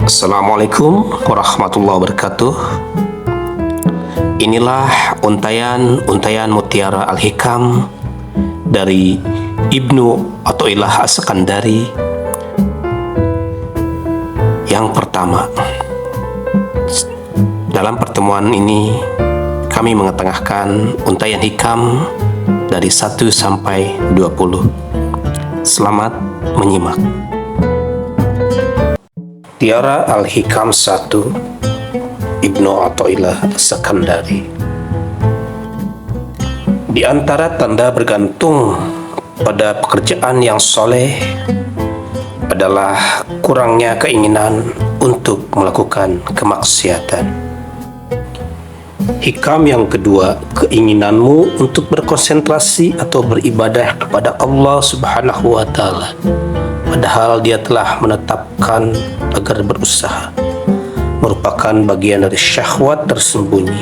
Assalamualaikum warahmatullahi wabarakatuh. Inilah untayan Mutiara Al-Hikam dari Ibnu Athaillah As-Sakandari. Yang pertama, dalam pertemuan ini kami mengetengahkan untayan hikam dari 1 sampai 20. Selamat menyimak. Mutiara Al-Hikam 1, Ibnu Athaillah As-Sakandari. Di antara tanda bergantung pada pekerjaan yang soleh adalah kurangnya keinginan untuk melakukan kemaksiatan. Hikam yang kedua, keinginanmu untuk berkonsentrasi atau beribadah kepada Allah Subhanahu wa Ta'ala, padahal Dia telah menetapkan agar berusaha, merupakan bagian dari syahwat tersembunyi.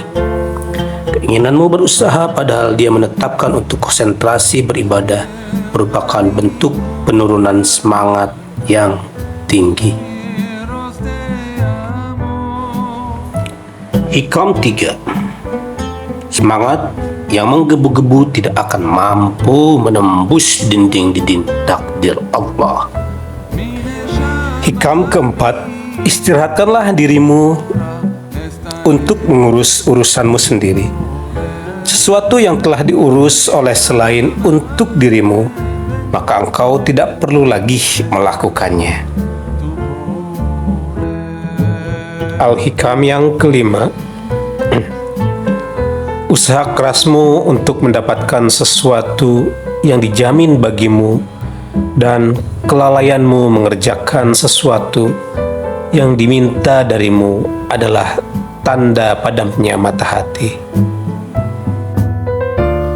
Keinginanmu berusaha padahal Dia menetapkan untuk konsentrasi beribadah merupakan bentuk penurunan semangat yang tinggi. Hikam 3. Semangat yang menggebu-gebu tidak akan mampu menembus dinding-dinding takdir Allah. Hikam keempat, istirahatkanlah dirimu untuk mengurus urusanmu sendiri. Sesuatu yang telah diurus oleh selain untuk dirimu, maka engkau tidak perlu lagi melakukannya. Al-Hikam yang kelima, usaha kerasmu untuk mendapatkan sesuatu yang dijamin bagimu dan kelalaianmu mengerjakan sesuatu yang diminta darimu adalah tanda padamnya mata hati.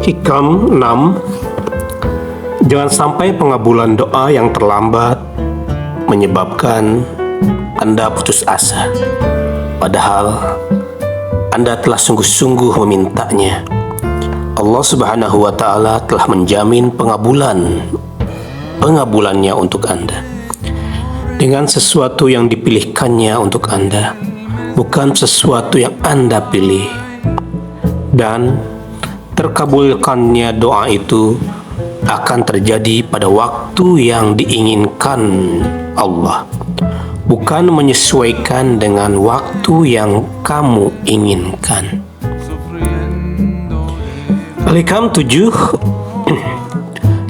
Hikam 6. Jangan sampai pengabulan doa yang terlambat menyebabkan Anda putus asa, padahal Anda telah sungguh-sungguh memintanya. Allah Subhanahu wa Ta'ala telah menjamin pengabulannya untuk Anda dengan sesuatu yang dipilihkannya untuk Anda, bukan sesuatu yang Anda pilih. Dan terkabulkannya doa itu akan terjadi pada waktu yang diinginkan Allah, bukan menyesuaikan dengan waktu yang kamu inginkan. Al-Hikam 7.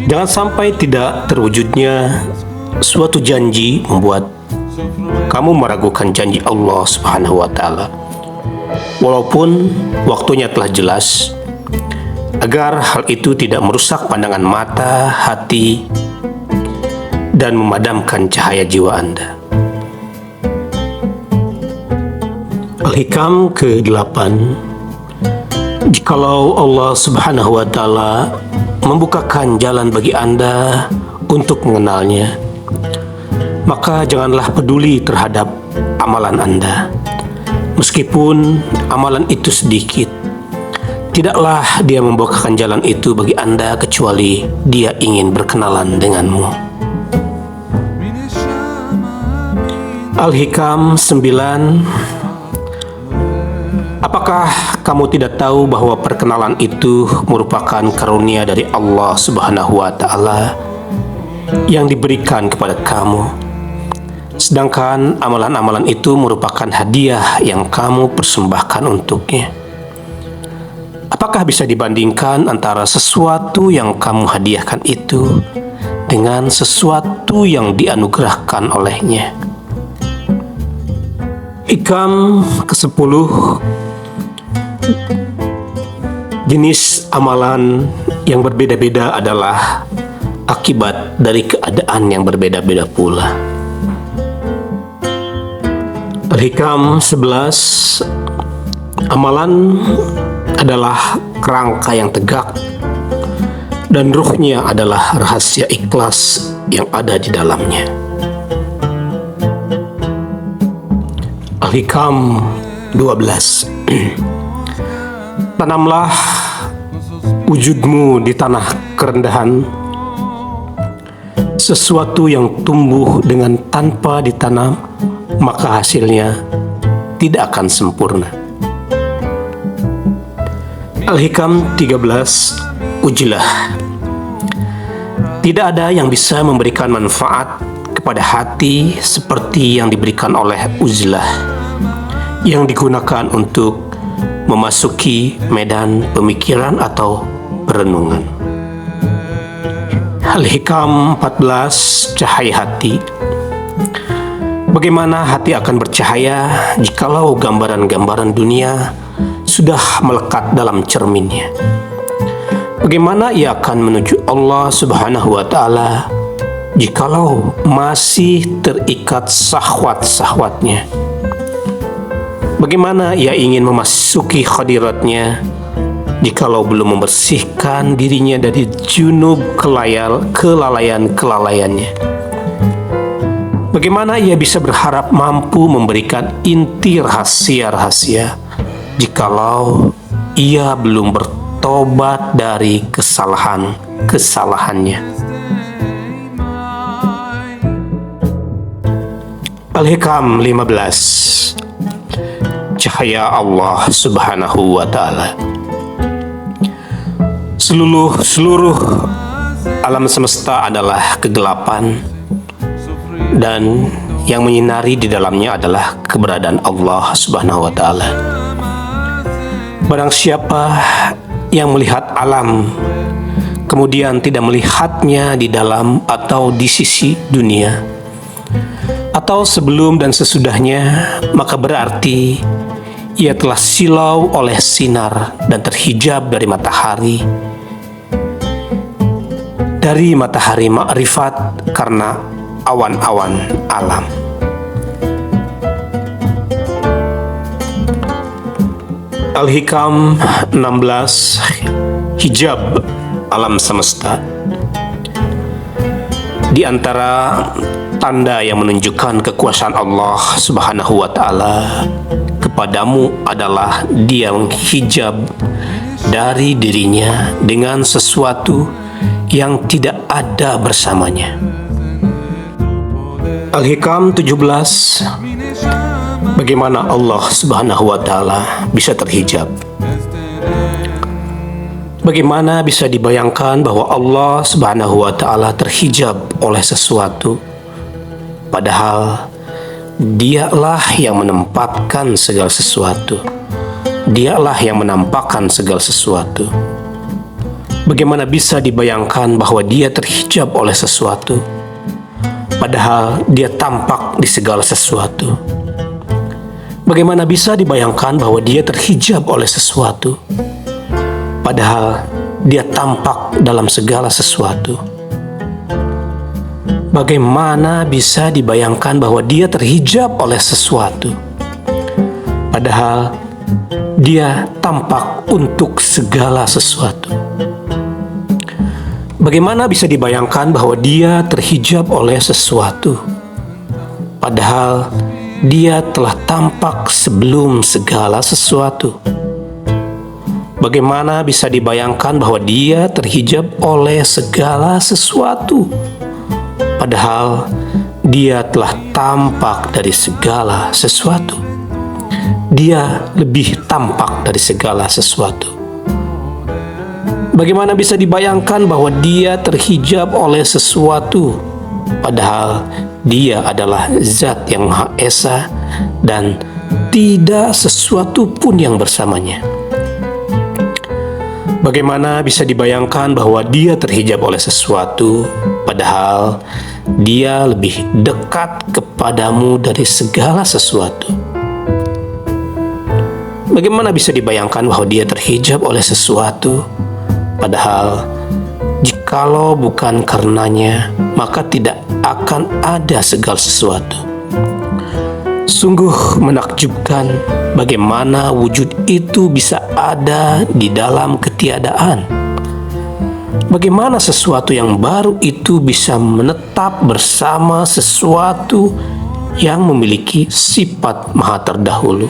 Jangan sampai tidak terwujudnya suatu janji membuat kamu meragukan janji Allah Subhanahu wa Ta'ala, walaupun waktunya telah jelas, agar hal itu tidak merusak pandangan mata, hati, dan memadamkan cahaya jiwa Anda. Al-Hikam ke-8. Jikalau Allah Subhanahu wa Ta'ala membukakan jalan bagi Anda untuk mengenalnya, maka janganlah peduli terhadap amalan Anda. Meskipun amalan itu sedikit, tidaklah Dia membukakan jalan itu bagi Anda kecuali Dia ingin berkenalan denganmu. Al-Hikam 9. Apakah kamu tidak tahu bahwa perkenalan itu merupakan karunia dari Allah Subhanahu wa Ta'ala yang diberikan kepada kamu, sedangkan amalan-amalan itu merupakan hadiah yang kamu persembahkan untuknya? Apakah bisa dibandingkan antara sesuatu yang kamu hadiahkan itu dengan sesuatu yang dianugerahkan olehnya? Hikam ke-10. Jenis amalan yang berbeda-beda adalah akibat dari keadaan yang berbeda-beda pula. Al-Hikam 11. Amalan adalah kerangka yang tegak dan ruhnya adalah rahasia ikhlas yang ada di dalamnya. Al-Hikam 12. Tanamlah wujudmu di tanah kerendahan, sesuatu yang tumbuh dengan tanpa ditanam maka hasilnya tidak akan sempurna. Al-Hikam 13, Ujlah. Tidak ada yang bisa memberikan manfaat kepada hati seperti yang diberikan oleh uzlah, yang digunakan untuk memasuki medan pemikiran atau perenungan. Al-Hikam 14, Cahaya Hati. Bagaimana hati akan bercahaya jikalau gambaran-gambaran dunia sudah melekat dalam cerminnya? Bagaimana ia akan menuju Allah Subhanahu wa Ta'ala jikalau masih terikat syahwat-syahwatnya? Bagaimana ia ingin memasuki hadiratnya jikalau belum membersihkan dirinya dari junub kelalaian-kelalaiannya? Bagaimana ia bisa berharap mampu memberikan inti rahasia-rahasia jikalau ia belum bertobat dari kesalahan-kesalahannya? Al-Hikam 15, Cahaya Allah Subhanahu wa Ta'ala. Seluruh alam semesta adalah kegelapan, dan yang menyinari di dalamnya adalah keberadaan Allah Subhanahu wa Ta'ala. Barang siapa yang melihat alam kemudian tidak melihatnya di dalam atau di sisi dunia atau sebelum dan sesudahnya, maka berarti ia telah silau oleh sinar dan terhijab dari matahari makrifat karena awan-awan alam. Al-Hikam 16, Hijab alam semesta. Di antara tanda yang menunjukkan kekuasaan Allah Subhanahu wa Ta'ala kepadamu adalah Dia menghijab dari dirinya dengan sesuatu yang tidak ada bersamanya. Al-Hikam 17, bagaimana Allah Subhanahu wa Ta'ala bisa terhijab? Bagaimana bisa dibayangkan bahwa Allah Subhanahu wa Ta'ala terhijab oleh sesuatu, padahal Dialah yang menempatkan segala sesuatu, Dialah yang menampakkan segala sesuatu. Bagaimana bisa dibayangkan bahwa Dia terhijab oleh sesuatu, padahal Dia tampak di segala sesuatu? Bagaimana bisa dibayangkan bahwa Dia terhijab oleh sesuatu, padahal Dia tampak dalam segala sesuatu? Bagaimana bisa dibayangkan bahwa Dia terhijab oleh sesuatu, padahal Dia tampak untuk segala sesuatu? Bagaimana bisa dibayangkan bahwa Dia terhijab oleh sesuatu, padahal Dia telah tampak sebelum segala sesuatu? Bagaimana bisa dibayangkan bahwa Dia terhijab oleh segala sesuatu, padahal Dia telah tampak dari segala sesuatu? Dia lebih tampak dari segala sesuatu. Bagaimana bisa dibayangkan bahwa Dia terhijab oleh sesuatu, padahal Dia adalah Zat yang Maha Esa dan tidak sesuatu pun yang bersamanya? Bagaimana bisa dibayangkan bahwa Dia terhijab oleh sesuatu, padahal Dia lebih dekat kepadamu dari segala sesuatu? Bagaimana bisa dibayangkan bahwa Dia terhijab oleh sesuatu, padahal jikalau bukan karenanya, maka tidak akan ada segala sesuatu? Sungguh menakjubkan bagaimana wujud itu bisa ada di dalam ketiadaan. Bagaimana sesuatu yang baru itu bisa menetap bersama sesuatu yang memiliki sifat maha terdahulu.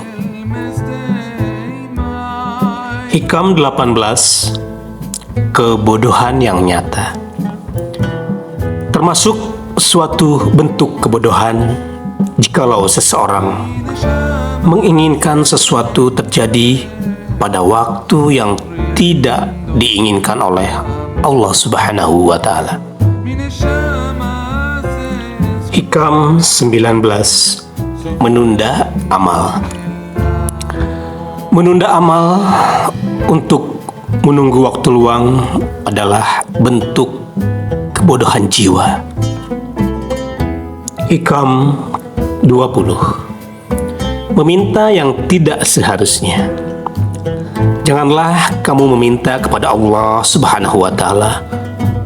Hikam 18, Kebodohan yang nyata. Termasuk suatu bentuk kebodohan jikalau seseorang menginginkan sesuatu terjadi pada waktu yang tidak diinginkan oleh Allah Subhanahu wa Ta'ala. Hikam 19. Menunda amal. Menunda amal untuk menunggu waktu luang adalah bentuk kebodohan jiwa. Hikam 20. Meminta yang tidak seharusnya. Janganlah kamu meminta kepada Allah Subhanahu wa Ta'ala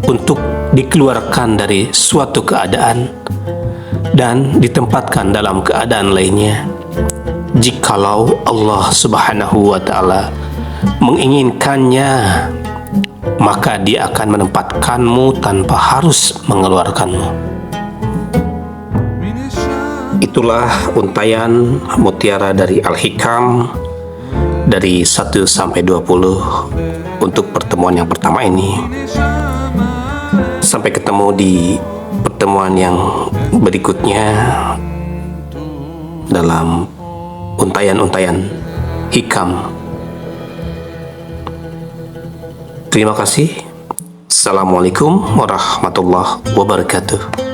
untuk dikeluarkan dari suatu keadaan dan ditempatkan dalam keadaan lainnya, jikalau Allah Subhanahu wa Ta'ala menginginkannya, maka Dia akan menempatkanmu tanpa harus mengeluarkanmu. Itulah untayan mutiara dari Al-Hikam dari 1 sampai 20 untuk pertemuan yang pertama ini. Sampai ketemu di pertemuan yang berikutnya dalam untayan-untayan hikam. Terima kasih. Assalamualaikum warahmatullahi wabarakatuh.